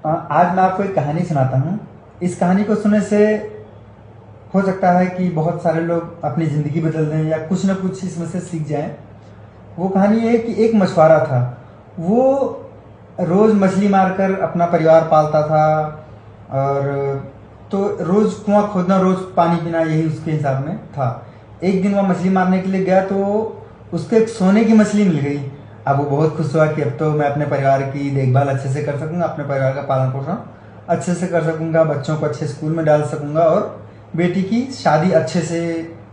आज मैं आपको एक कहानी सुनाता हूँ। इस कहानी को सुनने से हो सकता है कि बहुत सारे लोग अपनी ज़िंदगी बदल दें या कुछ ना कुछ इसमें से सीख जाएं। वो कहानी ये है कि एक मछुआरा था। वो रोज़ मछली मारकर अपना परिवार पालता था और तो रोज़ कुआं खोदना, रोज़ पानी पीना, यही उसके हिसाब में था। एक दिन वह मछली मारने के लिए गया तो उसको एक सोने की मछली मिल गई। अब वो बहुत खुश हुआ कि अब तो मैं अपने परिवार की देखभाल अच्छे से कर सकूंगा, अपने परिवार का पालन पोषण अच्छे से कर सकूंगा, बच्चों को अच्छे स्कूल में डाल सकूंगा और बेटी की शादी अच्छे से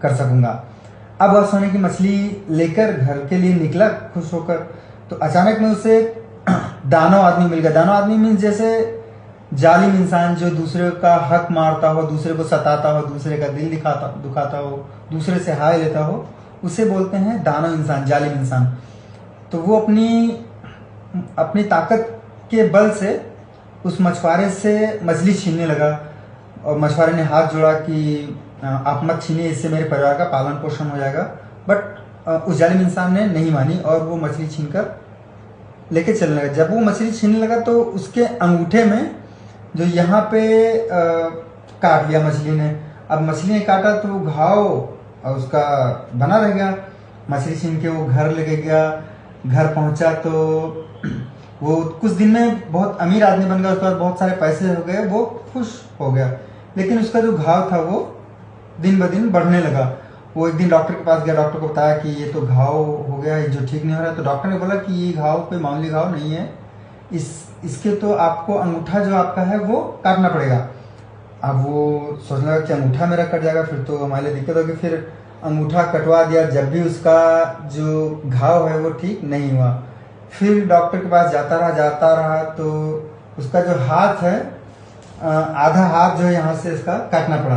कर सकूंगा। अब वह सोने की मछली लेकर घर के लिए निकला खुश होकर। तो अचानक में उसे दानव आदमी मिल गया। दानव आदमी मीन्स जैसे जालिम इंसान जो दूसरे का हक मारता हो, दूसरे को सताता हो, दूसरे का दिल दुखाता हो, दूसरे से हाय लेता हो, उसे बोलते हैं दानव इंसान, जालिम इंसान। तो वो अपनी ताकत के बल से उस मछुआरे से मछली छीनने लगा और मछुआरे ने हाथ जोड़ा कि आप मत छीनिए, इससे मेरे परिवार का पालन पोषण हो जाएगा। बट उस जालिम इंसान ने नहीं मानी और वो मछली छीनकर लेके चलने लगा। जब वो मछली छीनने लगा तो उसके अंगूठे में जो यहाँ पे काट लिया मछली ने। अब मछली ने काटा तो घाव उसका बना रह गया। मछली छीन के वो घर लेके गया। घर पहुंचा तो वो कुछ दिन में बहुत अमीर आदमी बन गया। उसके बाद बहुत सारे पैसे हो गए, वो खुश हो गया। लेकिन उसका जो घाव था वो दिन ब दिन बढ़ने लगा। वो एक दिन डॉक्टर के पास गया। डॉक्टर को बताया कि ये तो घाव हो गया है जो ठीक नहीं हो रहा है। तो डॉक्टर ने बोला कि ये घाव कोई मामूली घाव नहीं है, इसके तो आपको अंगूठा जो आपका है वो काटना पड़ेगा। अब वो सोचने लगा कि अंगूठा मेरा कट जाएगा फिर तो हमारे लिए दिक्कत होगी। फिर अंगूठा कटवा दिया, जब भी उसका जो घाव है वो ठीक नहीं हुआ। फिर डॉक्टर के पास जाता रहा तो उसका जो हाथ है, आधा हाथ जो है यहाँ से इसका काटना पड़ा।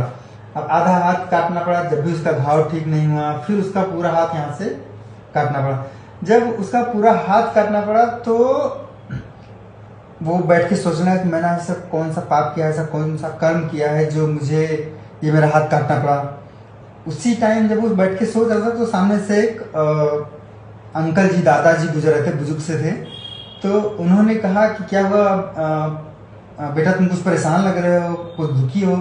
अब आधा हाथ काटना पड़ा, जब भी उसका घाव ठीक नहीं हुआ। फिर उसका पूरा हाथ यहाँ से काटना पड़ा। जब उसका पूरा हाथ काटना पड़ा तो वो बैठ के सोचना है कि मैंने ऐसा कौन सा पाप किया है, ऐसा कौन सा कर्म किया है जो मुझे ये मेरा हाथ काटना पड़ा। उसी टाइम जब वो बैठ के सोच रहा था तो सामने से एक अंकल जी, दादाजी गुजर रहे थे, बुजुर्ग से थे। तो उन्होंने कहा कि क्या हुआ बेटा, तुम कुछ परेशान लग रहे हो, कुछ दुखी हो।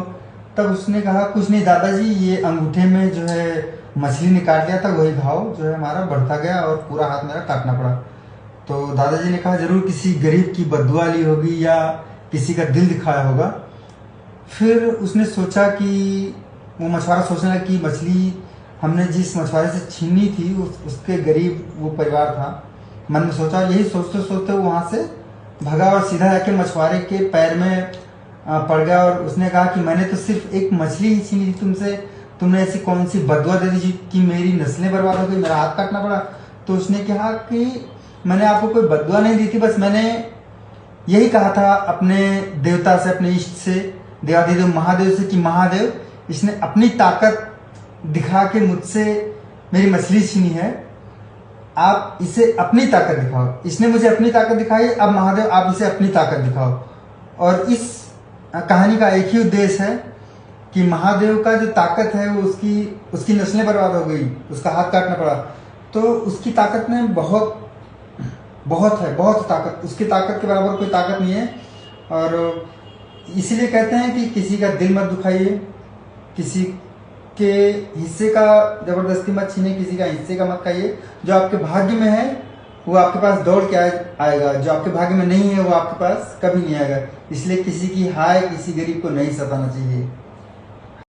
तब उसने कहा कुछ नहीं दादाजी, ये अंगूठे में जो है मछली ने काट लिया था, वही घाव जो है हमारा बढ़ता गया और पूरा हाथ मेरा काटना पड़ा। तो दादाजी ने कहा जरूर किसी गरीब की बद्दुआ ली होगी या किसी का दिल दिखाया होगा। फिर उसने सोचा कि वो मछुआरा सोचने लगा कि मछली हमने जिस मछुआरे से छीनी थी उसके गरीब वो परिवार था। मन में सोचा, यही सोचते सोचते वो वहाँ से भगा और सीधा जाके मछुआरे के पैर में पड़ गया और उसने कहा कि मैंने तो सिर्फ एक मछली ही छीनी थी तुमसे, तुमने ऐसी कौन सी बद्दुआ दे दी कि मेरी नस्लें बर्बाद हो गई, मेरा हाथ काटना पड़ा। तो उसने कहा कि मैंने आपको कोई बद्दुआ नहीं दी थी, बस मैंने यही कहा था अपने देवता से, अपने इष्ट से, देवाधिदेव महादेव से कि महादेव, इसने अपनी ताकत दिखा के मुझसे मेरी मछली छीनी है, आप इसे अपनी ताकत दिखाओ। इसने मुझे अपनी ताकत दिखाई, अब महादेव आप इसे अपनी ताकत दिखाओ। और इस कहानी का एक ही उद्देश्य है कि महादेव का जो ताकत है वो उसकी नस्लें बर्बाद हो गई, उसका हाथ काटना पड़ा। तो उसकी ताकत में बहुत ताकत, उसकी ताकत के बराबर कोई ताकत नहीं है। और इसीलिए कहते हैं कि किसी का दिल मत दुखाइए, किसी के हिस्से का जबरदस्ती मत छीनिए, किसी का हिस्से का मत खाइए। जो आपके भाग्य में है वो आपके पास दौड़ के आएगा, जो आपके भाग्य में नहीं है वो आपके पास कभी नहीं आएगा। इसलिए किसी की हाय, किसी गरीब को नहीं सताना चाहिए।